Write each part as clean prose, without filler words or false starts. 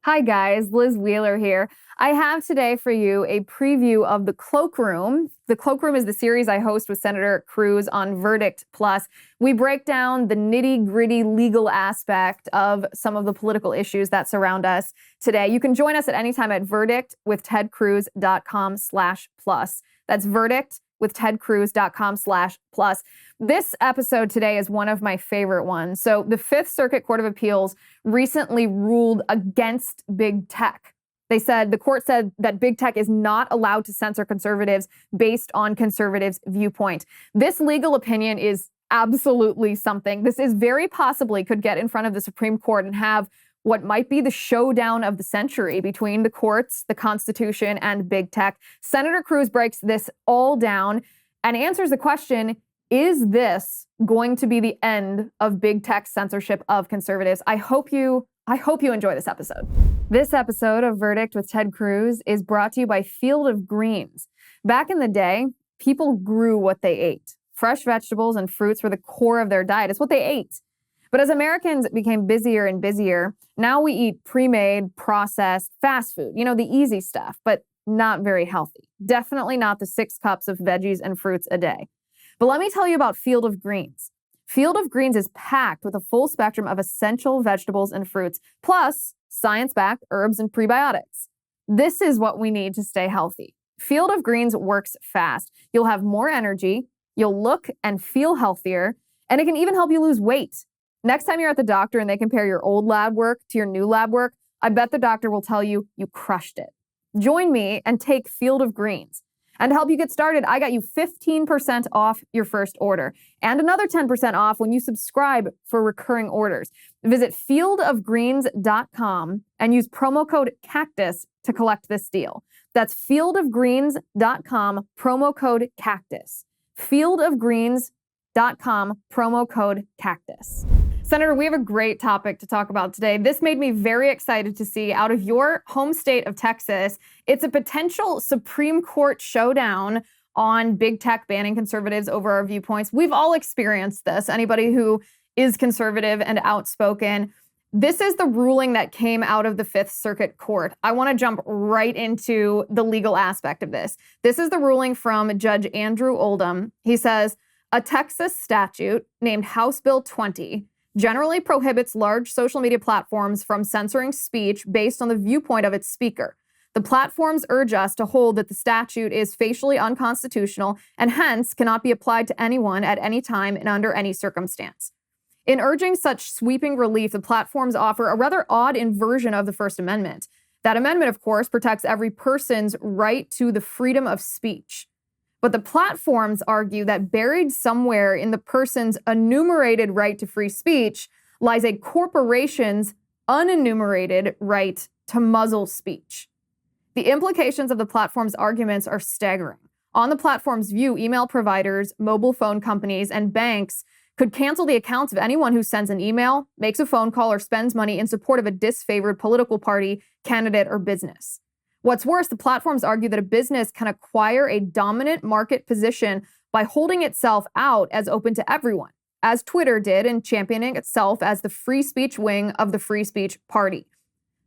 Hi guys, Liz Wheeler here. I have today for you a preview of The Cloakroom. The Cloakroom is the series I host with Senator Cruz on Verdict Plus. We break down the nitty-gritty legal aspect of some of the political issues that surround us today. You can join us at any time at verdictwithtedcruz.com/plus. That's verdictwithtedcruz.com/plus. This episode today is one of my favorite ones. So the Fifth Circuit Court of Appeals recently ruled against big tech. The court said that big tech is not allowed to censor conservatives based on conservatives' viewpoint. This legal opinion is absolutely something. This is very possibly could get in front of the Supreme Court and have what might be the showdown of the century between the courts, the Constitution, and big tech. Senator Cruz breaks this all down and answers the question, is this going to be the end of big tech censorship of conservatives? I hope you enjoy this episode. This episode of Verdict with Ted Cruz is brought to you by Field of Greens. Back in the day, people grew what they ate. Fresh vegetables and fruits were the core of their diet. It's what they ate. But as Americans became busier and busier, now we eat pre-made, processed, fast food. You know, the easy stuff, but not very healthy. Definitely not the 6 cups of veggies and fruits a day. But let me tell you about Field of Greens. Field of Greens is packed with a full spectrum of essential vegetables and fruits, plus science-backed herbs and prebiotics. This is what we need to stay healthy. Field of Greens works fast. You'll have more energy, you'll look and feel healthier, and it can even help you lose weight. Next time you're at the doctor and they compare your old lab work to your new lab work, I bet the doctor will tell you you crushed it. Join me and take Field of Greens. And to help you get started, I got you 15% off your first order and another 10% off when you subscribe for recurring orders. Visit fieldofgreens.com and use promo code CACTUS to collect this deal. That's fieldofgreens.com, promo code CACTUS. Fieldofgreens.com, promo code CACTUS. Senator, we have a great topic to talk about today. This made me very excited to see out of your home state of Texas. It's a potential Supreme Court showdown on big tech banning conservatives over our viewpoints. We've all experienced this. Anybody who is conservative and outspoken. This is the ruling that came out of the Fifth Circuit Court. I want to jump right into the legal aspect of this. This is the ruling from Judge Andrew Oldham. He says, a Texas statute named House Bill 20 generally prohibits large social media platforms from censoring speech based on the viewpoint of its speaker. The platforms urge us to hold that the statute is facially unconstitutional and hence cannot be applied to anyone at any time and under any circumstance. In urging such sweeping relief, the platforms offer a rather odd inversion of the First Amendment. That amendment, of course, protects every person's right to the freedom of speech. But the platforms argue that buried somewhere in the person's enumerated right to free speech lies a corporation's unenumerated right to muzzle speech. The implications of the platform's arguments are staggering. On the platform's view, email providers, mobile phone companies, and banks could cancel the accounts of anyone who sends an email, makes a phone call, or spends money in support of a disfavored political party, candidate, or business. What's worse, the platforms argue that a business can acquire a dominant market position by holding itself out as open to everyone, as Twitter did in championing itself as the free speech wing of the free speech party.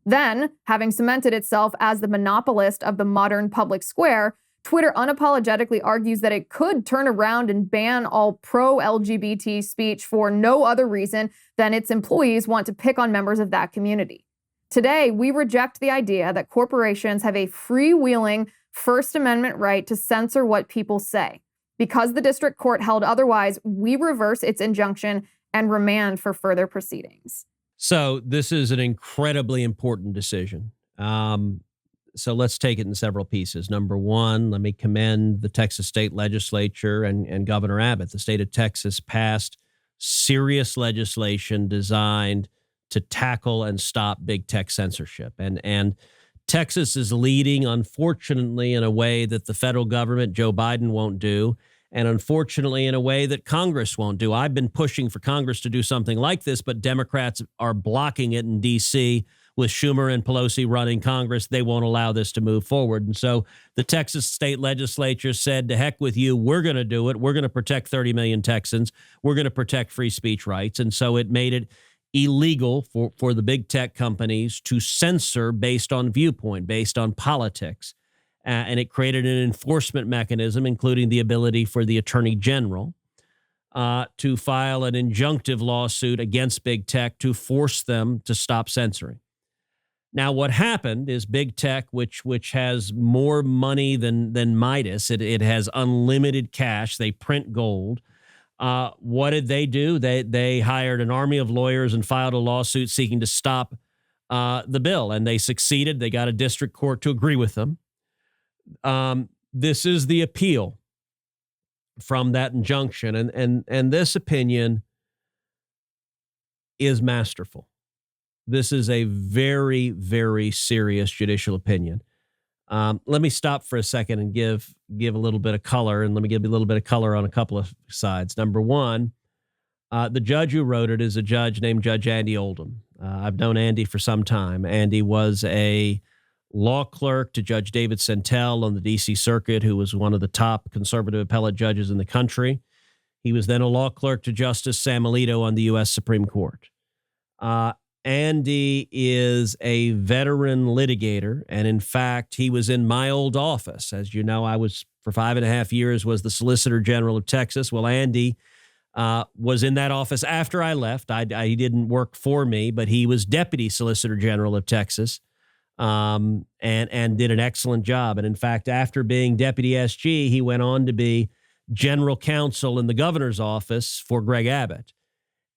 Then, having cemented itself as the monopolist of the modern public square, Twitter unapologetically argues that it could turn around and ban all pro-LGBT speech for no other reason than its employees want to pick on members of that community. Today, we reject the idea that corporations have a freewheeling First Amendment right to censor what people say. Because the district court held otherwise, we reverse its injunction and remand for further proceedings. So this is an incredibly important decision. So let's take it in several pieces. Number one, let me commend the Texas state legislature and Governor Abbott. The state of Texas passed serious legislation designed to tackle and stop big tech censorship. And Texas is leading, unfortunately, in a way that the federal government, Joe Biden, won't do, and unfortunately in a way that Congress won't do. I've been pushing for Congress to do something like this, but Democrats are blocking it in D.C. with Schumer and Pelosi running Congress. They won't allow this to move forward. And so the Texas state legislature said, to heck with you, we're going to do it. We're going to protect 30 million Texans. We're going to protect free speech rights. And so it made it illegal for the big tech companies to censor based on viewpoint, based on politics. And it created an enforcement mechanism, including the ability for the attorney general to file an injunctive lawsuit against big tech to force them to stop censoring. Now, what happened is big tech, which has more money than Midas, it has unlimited cash. They print gold. What did they do? They hired an army of lawyers and filed a lawsuit seeking to stop the bill, and they succeeded. They got a district court to agree with them. This is the appeal from that injunction, and this opinion is masterful. This is a very, very serious judicial opinion. Let me stop for a second and give a little bit of color, and let me give you a little bit of color on a couple of sides. Number one, the judge who wrote it is a judge named Judge Andy Oldham. I've known Andy for some time. Andy was a law clerk to Judge David Sentel on the D.C. Circuit, who was one of the top conservative appellate judges in the country. He was then a law clerk to Justice Sam Alito on the U.S. Supreme Court. Andy is a veteran litigator, and in fact, he was in my old office. As you know, I was, for 5.5 years, was the Solicitor General of Texas. Well, Andy was in that office after I left. He didn't work for me, but he was Deputy Solicitor General of Texas, and did an excellent job. And in fact, after being Deputy SG, he went on to be General Counsel in the governor's office for Greg Abbott.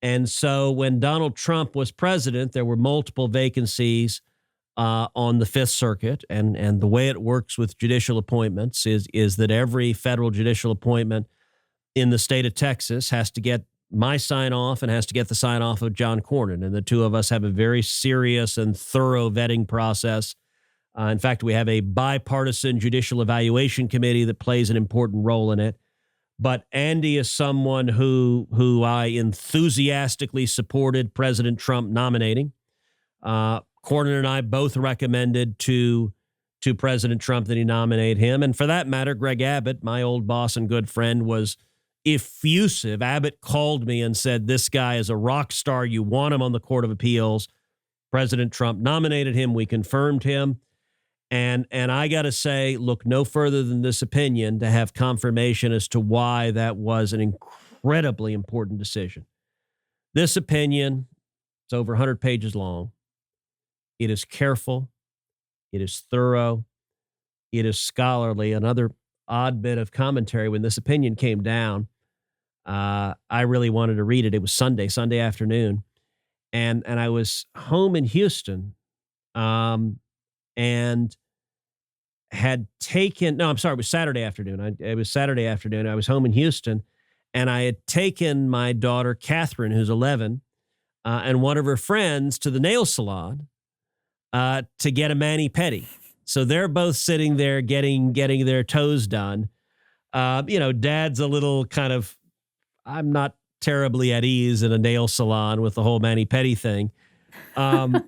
And so when Donald Trump was president, there were multiple vacancies on the Fifth Circuit. And the way it works with judicial appointments is that every federal judicial appointment in the state of Texas has to get my sign off and has to get the sign off of John Cornyn. And the two of us have a very serious and thorough vetting process. In fact, we have a bipartisan judicial evaluation committee that plays an important role in it. But Andy is someone who I enthusiastically supported President Trump nominating. Cornyn and I both recommended to President Trump that he nominate him. And for that matter, Greg Abbott, my old boss and good friend, was effusive. Abbott called me and said, "This guy is a rock star. You want him on the Court of Appeals." President Trump nominated him. We confirmed him. And I got to say, look no further than this opinion to have confirmation as to why that was an incredibly important decision. This opinion, it's over 100 pages long. It is careful. It is thorough. It is scholarly. Another odd bit of commentary: when this opinion came down, I really wanted to read it. It was Sunday afternoon. And I was home in Houston. And had taken, no, I'm sorry, it was Saturday afternoon. It was Saturday afternoon. I was home in Houston, and I had taken my daughter, Catherine, who's 11, and one of her friends to the nail salon to get a mani-pedi. So they're both sitting there getting their toes done. Dad's a little kind of, I'm not terribly at ease in a nail salon with the whole mani-pedi thing. And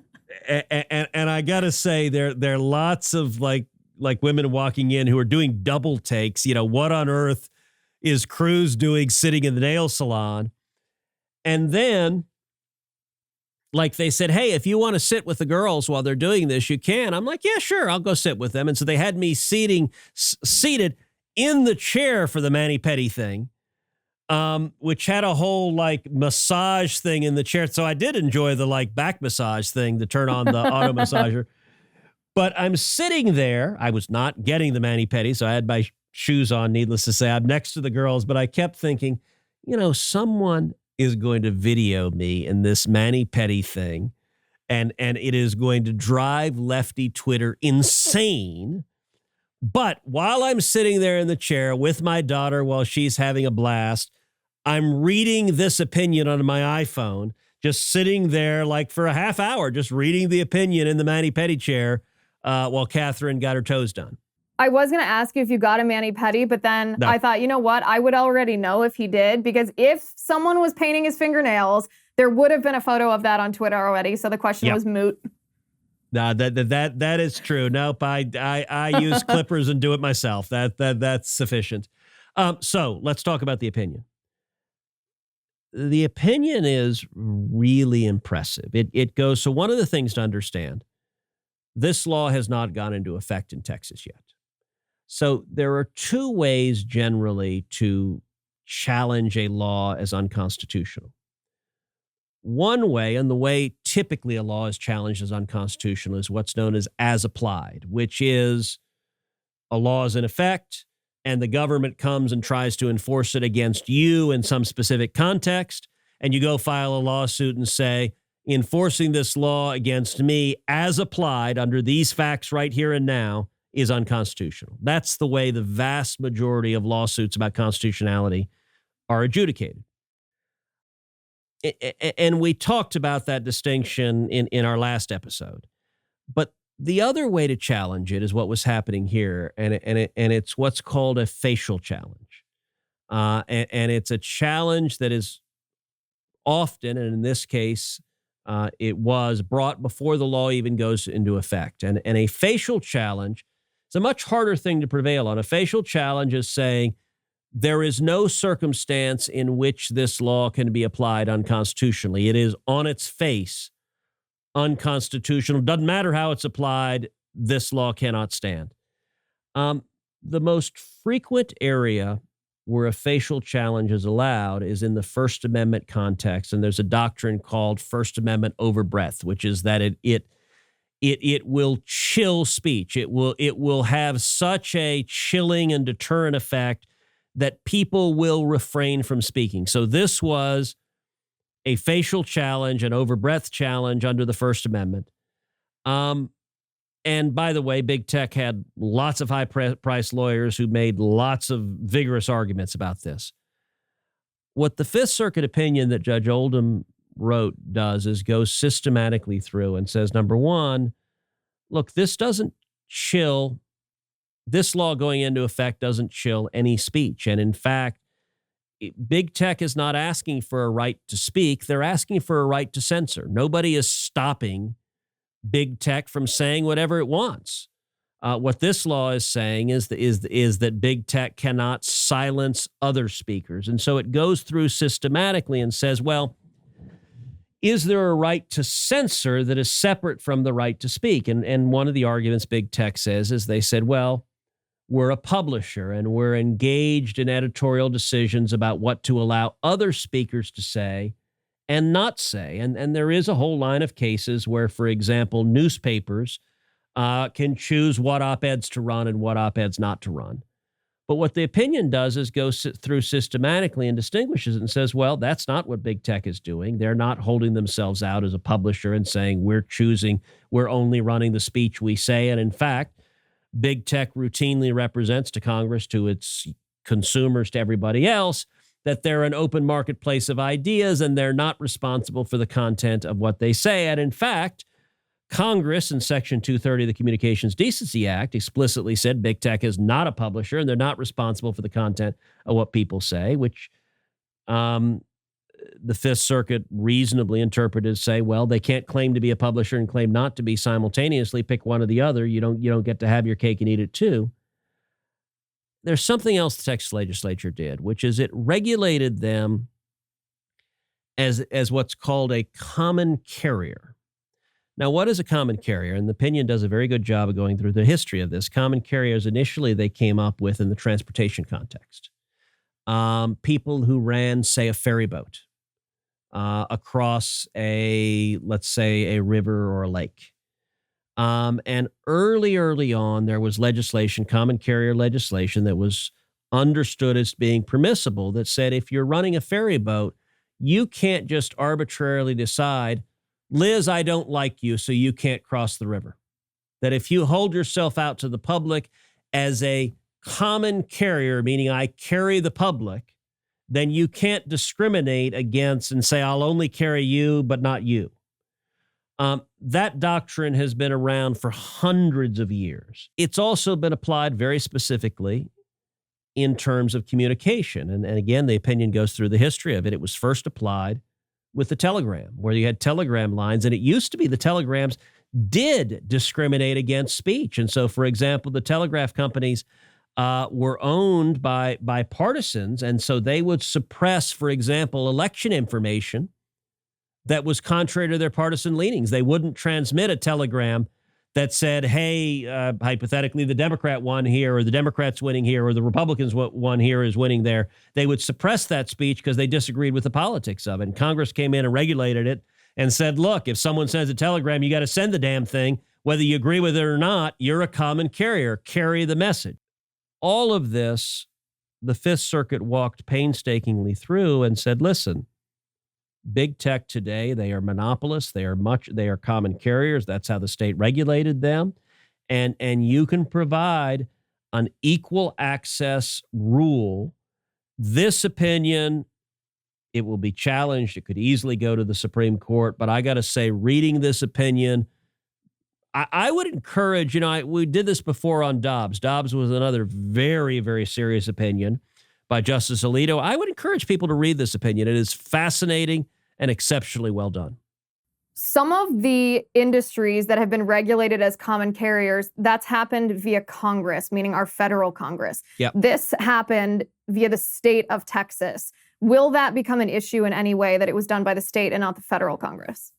I gotta say, there are lots of like women walking in who are doing double takes. What on earth is Cruz doing sitting in the nail salon? And then, like, they said, "Hey, if you want to sit with the girls while they're doing this, you can." I'm like, "Yeah, sure, I'll go sit with them." And so they had me seated in the chair for the mani-pedi thing. Which had a whole massage thing in the chair. So I did enjoy the back massage thing to turn on the auto massager. But I'm sitting there. I was not getting the mani-pedi, so I had my shoes on. Needless to say, I'm next to the girls, but I kept thinking, someone is going to video me in this mani-pedi thing, and it is going to drive lefty Twitter insane. But while I'm sitting there in the chair with my daughter while she's having a blast, I'm reading this opinion on my iPhone, just sitting there for a half hour, just reading the opinion in the mani-pedi chair while Catherine got her toes done. I was going to ask you if you got a mani-pedi, but then no. I thought, you know what? I would already know if he did, because if someone was painting his fingernails, there would have been a photo of that on Twitter already. So the question was moot. No, that is true. Nope, I use clippers and do it myself. That's sufficient. So let's talk about the opinion. the opinion is really impressive. It goes, so one of the things to understand, this law has not gone into effect in Texas yet. So there are two ways generally to challenge a law as unconstitutional. One way, and the way typically a law is challenged as unconstitutional, is what's known as applied, which is a law is in effect and the government comes and tries to enforce it against you in some specific context, and you go file a lawsuit and say, enforcing this law against me as applied under these facts right here and now is unconstitutional. That's the way the vast majority of lawsuits about constitutionality are adjudicated. And we talked about that distinction in our last episode. But the other way to challenge it is what was happening here, and it's what's called a facial challenge. And it's a challenge that is often, and in this case, it was brought before the law even goes into effect. And a facial challenge is a much harder thing to prevail on. A facial challenge is saying, there is no circumstance in which this law can be applied unconstitutionally. It is on its face unconstitutional. Doesn't matter how it's applied, this law cannot stand. The most frequent area where a facial challenge is allowed is in the First Amendment context, and there's a doctrine called First Amendment overbreadth, which is that it will chill speech. It will have such a chilling and deterrent effect that people will refrain from speaking. So this was a facial challenge, an overbreadth challenge under the First Amendment. And by the way, big tech had lots of high-priced lawyers who made lots of vigorous arguments about this. What the Fifth Circuit opinion that Judge Oldham wrote does is goes systematically through and says, number one, look, this law going into effect doesn't chill any speech. And in fact, big tech is not asking for a right to speak. They're asking for a right to censor. Nobody is stopping big tech from saying whatever it wants. What this law is saying is that big tech cannot silence other speakers. And so it goes through systematically and says, well, is there a right to censor that is separate from the right to speak? And one of the arguments big tech says is they said, well, we're a publisher and we're engaged in editorial decisions about what to allow other speakers to say and not say. And there is a whole line of cases where, for example, newspapers can choose what op-eds to run and what op-eds not to run. But what the opinion does is goes through systematically and distinguishes it and says, well, that's not what big tech is doing. They're not holding themselves out as a publisher and saying we're only running the speech we say. And in fact, big tech routinely represents to Congress, to its consumers, to everybody else, that they're an open marketplace of ideas and they're not responsible for the content of what they say. And in fact, Congress in Section 230 of the Communications Decency Act explicitly said big tech is not a publisher and they're not responsible for the content of what people say, which the Fifth Circuit reasonably interpreted to say, well, they can't claim to be a publisher and claim not to be simultaneously. Pick one or the other. You don't get to have your cake and eat it too. There's something else the Texas legislature did, which is it regulated them as what's called a common carrier. Now, what is a common carrier? And the opinion does a very good job of going through the history of this. Common carriers, initially, they came up with in the transportation context. People who ran, say, a ferry boat across let's say, a river or a lake. And early on, there was legislation, common carrier legislation, that was understood as being permissible that said if you're running a ferry boat, you can't just arbitrarily decide, Liz, I don't like you, so you can't cross the river. That if you hold yourself out to the public as a common carrier, meaning I carry the public, then you can't discriminate against and say, I'll only carry you, but not you. That doctrine has been around for hundreds of years. It's also been applied very specifically in terms of communication. And again, the opinion goes through the history of it. It was first applied with the telegram, where you had telegram lines. And it used to be the telegrams did discriminate against speech. And so, for example, the telegraph companies were owned by partisans. And so they would suppress, for example, election information that was contrary to their partisan leanings. They wouldn't transmit a telegram that said, hey, hypothetically, the Democrat won here, or the Democrats winning here, or the Republicans won here is winning there. They would suppress that speech because they disagreed with the politics of it. And Congress came in and regulated it and said, look, if someone sends a telegram, you got to send the damn thing. Whether you agree with it or not, you're a common carrier. Carry the message. All of this, the Fifth Circuit walked painstakingly through and said, listen, big tech today, they are monopolists. They are common carriers. That's how the state regulated them. And you can provide an equal access rule. This opinion, it will be challenged. It could easily go to the Supreme Court. But I got to say, reading this opinion, I would encourage, we did this before on Dobbs. Dobbs was another very, very serious opinion by Justice Alito. I would encourage people to read this opinion. It is fascinating and exceptionally well done. Some of the industries that have been regulated as common carriers, that's happened via Congress, meaning our federal Congress. Yep. This happened via the state of Texas. Will that become an issue in any way that it was done by the state and not the federal Congress?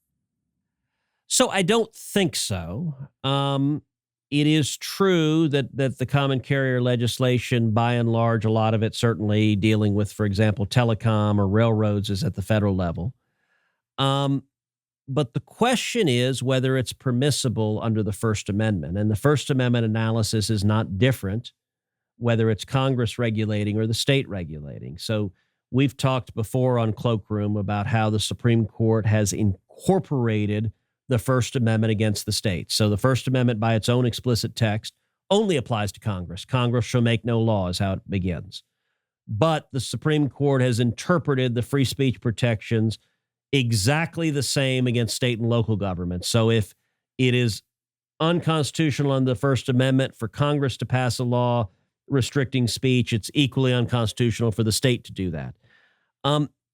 So I don't think so. It is true that the common carrier legislation, by and large, a lot of it certainly dealing with, for example, telecom or railroads, is at the federal level. But the question is whether it's permissible under the First Amendment. And the First Amendment analysis is not different, whether it's Congress regulating or the state regulating. So we've talked before on Cloakroom about how the Supreme Court has incorporated the First Amendment against the states. So the First Amendment, by its own explicit text, only applies to Congress. Congress shall make no law is how it begins. But the Supreme Court has interpreted the free speech protections exactly the same against state and local governments. So if it is unconstitutional under the First Amendment for Congress to pass a law restricting speech, it's equally unconstitutional for the state to do that.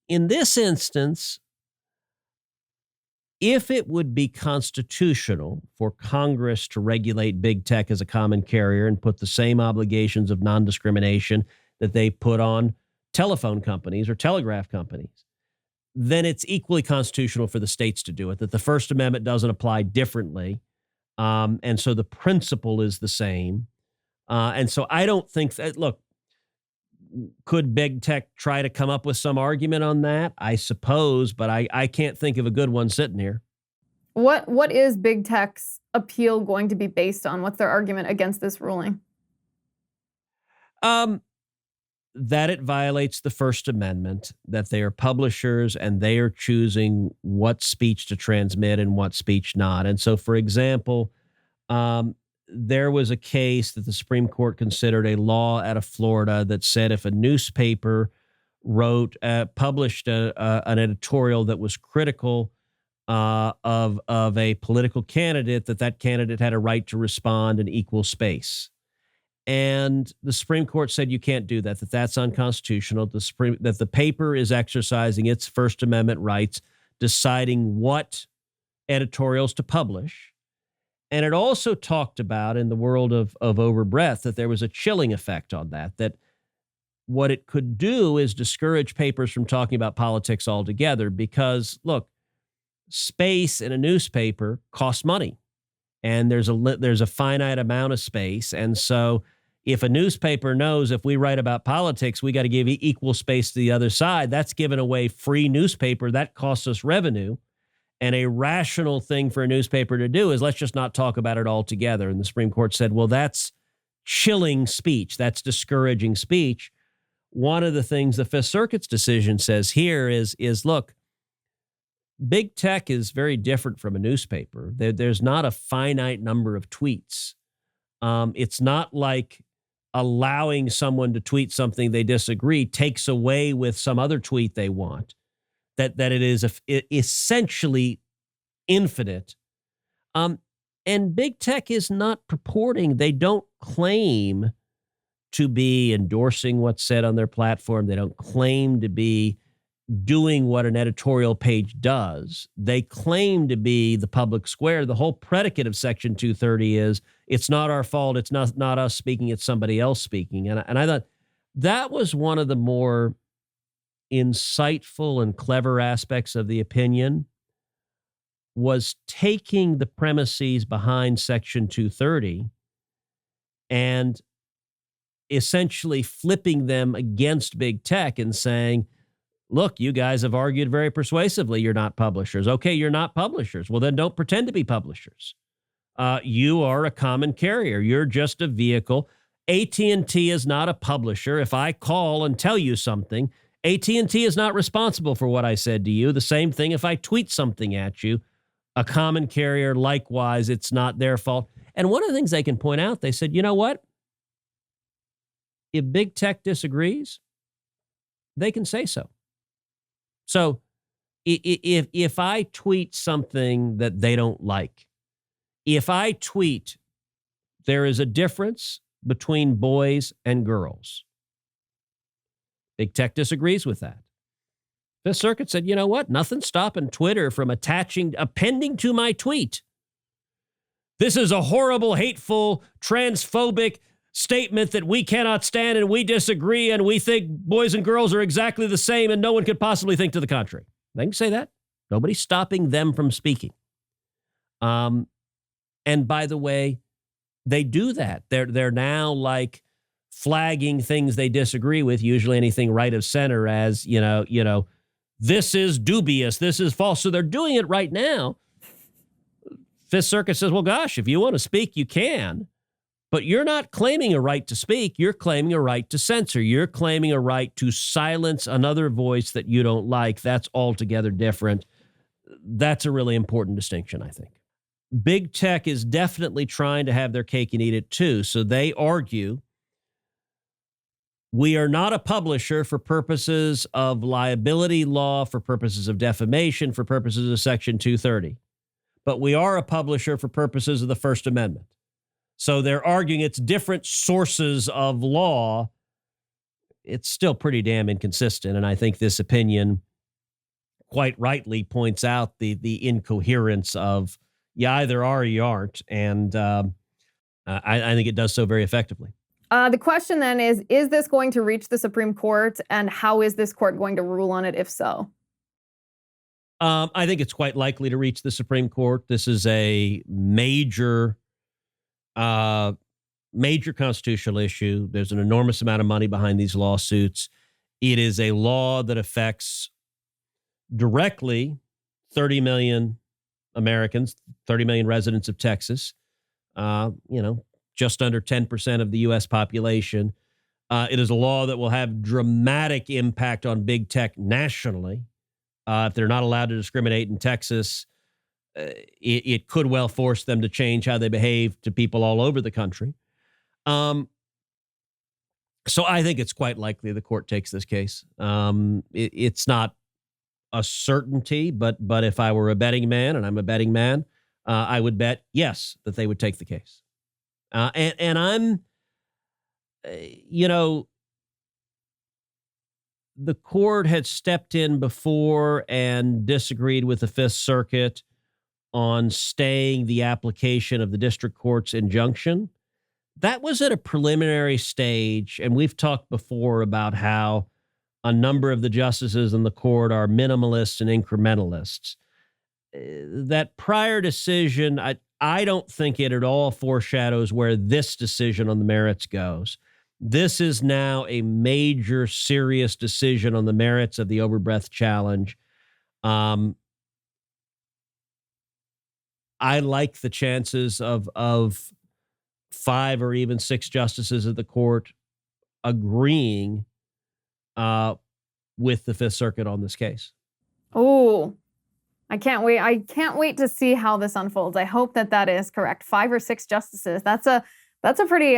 In this instance, if it would be constitutional for Congress to regulate big tech as a common carrier and put the same obligations of non-discrimination that they put on telephone companies or telegraph companies, then it's equally constitutional for the states to do it, that the First Amendment doesn't apply differently. And so the principle is the same. And so I don't think that, look, could big tech try to come up with some argument on that? I suppose, but I can't think of a good one sitting here. What is big tech's appeal going to be based on? What's their argument against this ruling? That it violates the First Amendment, that they are publishers and they are choosing what speech to transmit and what speech not. And so, for example, there was a case that the Supreme Court considered a law out of Florida that said if a newspaper published an editorial that was critical of a political candidate, that candidate had a right to respond in equal space. And the Supreme Court said you can't do that, that's unconstitutional, that the paper is exercising its First Amendment rights, deciding what editorials to publish. And it also talked about, in the world of overbreadth, that there was a chilling effect on that what it could do is discourage papers from talking about politics altogether because, look, space in a newspaper costs money, and there's a finite amount of space. And so if a newspaper knows if we write about politics, we got to give equal space to the other side, that's giving away free newspaper. That costs us revenue. And a rational thing for a newspaper to do is let's just not talk about it altogether. And the Supreme Court said, well, that's chilling speech. That's discouraging speech. One of the things the Fifth Circuit's decision says here is look, big tech is very different from a newspaper. There's not a finite number of tweets. It's not like allowing someone to tweet something they disagree takes away with some other tweet they want. That it is essentially infinite. And big tech is not purporting, they don't claim to be endorsing what's said on their platform. They don't claim to be doing what an editorial page does. They claim to be the public square. The whole predicate of Section 230 is it's not our fault. It's not us speaking. It's somebody else speaking. And I thought that was one of the more insightful and clever aspects of the opinion, was taking the premises behind Section 230 and essentially flipping them against big tech and saying, look, you guys have argued very persuasively you're not publishers. Okay, you're not publishers. Well, then don't pretend to be publishers. You are a common carrier. You're just a vehicle. AT&T is not a publisher. If I call and tell you something, AT&T is not responsible for what I said to you. The same thing if I tweet something at you. A common carrier, likewise, it's not their fault. And one of the things they can point out, they said, you know what? If big tech disagrees, they can say so. So if I tweet something that they don't like, if I tweet there is a difference between boys and girls, big tech disagrees with that. Fifth Circuit said, you know what? Nothing's stopping Twitter from appending to my tweet. This is a horrible, hateful, transphobic statement that we cannot stand and we disagree and we think boys and girls are exactly the same and no one could possibly think to the contrary. They can say that. Nobody's stopping them from speaking. And by the way, they do that. They're now like flagging things they disagree with, usually anything right of center, as, you know, this is dubious, this is false. So they're doing it right now. Fifth Circuit says, well, gosh, if you want to speak, you can. But you're not claiming a right to speak. You're claiming a right to censor. You're claiming a right to silence another voice that you don't like. That's altogether different. That's a really important distinction, I think. Big tech is definitely trying to have their cake and eat it too. So they argue, we are not a publisher for purposes of liability law, for purposes of defamation, for purposes of Section 230. But we are a publisher for purposes of the First Amendment. So they're arguing it's different sources of law. It's still pretty damn inconsistent. And I think this opinion quite rightly points out the incoherence of you either are or you aren't. And I think it does so very effectively. The question then is this going to reach the Supreme Court, and how is this court going to rule on it if so? I think it's quite likely to reach the Supreme Court. This is a major constitutional issue. There's an enormous amount of money behind these lawsuits. It is a law that affects directly 30 million Americans, 30 million residents of Texas, just under 10% of the U.S. population. It is a law that will have dramatic impact on big tech nationally. If they're not allowed to discriminate in Texas, it could well force them to change how they behave to people all over the country. So I think it's quite likely the court takes this case. It's not a certainty, but if I were a betting man, and I'm a betting man, I would bet, yes, that they would take the case. And I'm, the court had stepped in before and disagreed with the Fifth Circuit on staying the application of the district court's injunction. That was at a preliminary stage, and we've talked before about how a number of the justices in the court are minimalists and incrementalists. That prior decision, I don't think it at all foreshadows where this decision on the merits goes. This is now a major, serious decision on the merits of the overbreadth challenge. I like the chances of 5 or even 6 justices of the court agreeing with the Fifth Circuit on this case. Oh, I can't wait. I can't wait to see how this unfolds. I hope that is correct. 5 or 6 justices. That's a pretty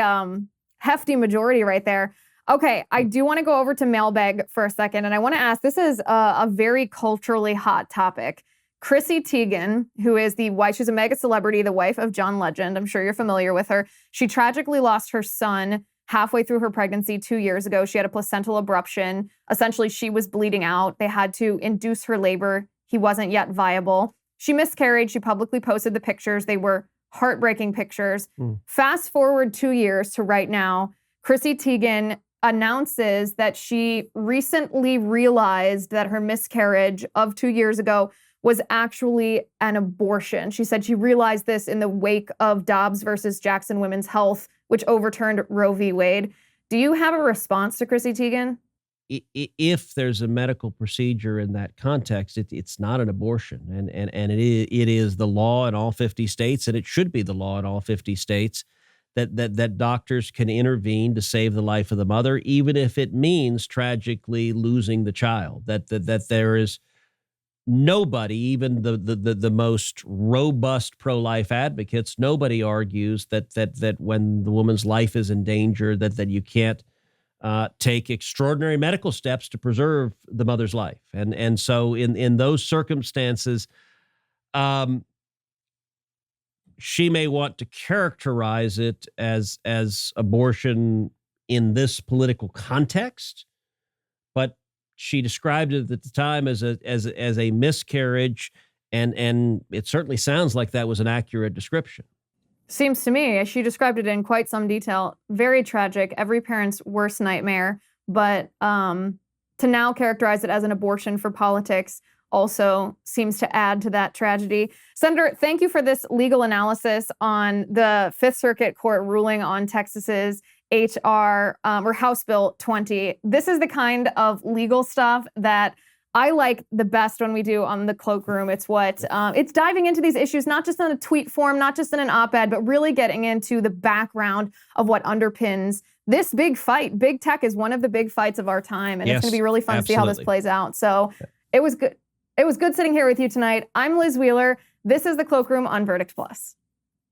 hefty majority right there. Okay, I do want to go over to mailbag for a second, and I want to ask, this is a very culturally hot topic. Chrissy Teigen, who is she's a mega celebrity, the wife of John Legend. I'm sure you're familiar with her. She tragically lost her son halfway through her pregnancy 2 years ago. She had a placental abruption. Essentially, she was bleeding out. They had to induce her labor. He wasn't yet viable. She miscarried. She publicly posted the pictures. They were heartbreaking pictures. Fast forward 2 years to right now, Chrissy Teigen announces that she recently realized that her miscarriage of 2 years ago was actually an abortion. She said she realized this in the wake of Dobbs versus Jackson Women's Health, which overturned Roe v. Wade. Do you have a response to Chrissy Teigen? If there's a medical procedure in that context, it's not an abortion. And it is the law in all 50 states, and it should be the law in all 50 states, that doctors can intervene to save the life of the mother, even if it means tragically losing the child. That there is nobody, even the most robust pro-life advocates, nobody argues that when the woman's life is in danger, that you can't take extraordinary medical steps to preserve the mother's life. And so in those circumstances, she may want to characterize it as abortion in this political context, but she described it at the time as a miscarriage, and it certainly sounds like that was an accurate description. Seems to me, she described it in quite some detail. Very tragic, every parent's worst nightmare. But to now characterize it as an abortion for politics also seems to add to that tragedy. Senator, thank you for this legal analysis on the Fifth Circuit Court ruling on Texas's HR or House Bill 20. This is the kind of legal stuff that I like the best when we do on the Cloakroom. It's what it's diving into these issues, not just in a tweet form, not just in an op-ed, but really getting into the background of what underpins this big fight. Big tech is one of the big fights of our time, and it's going to be really fun to see how this plays out. So it was good. It was good sitting here with you tonight. I'm Liz Wheeler. This is the Cloakroom on Verdict Plus.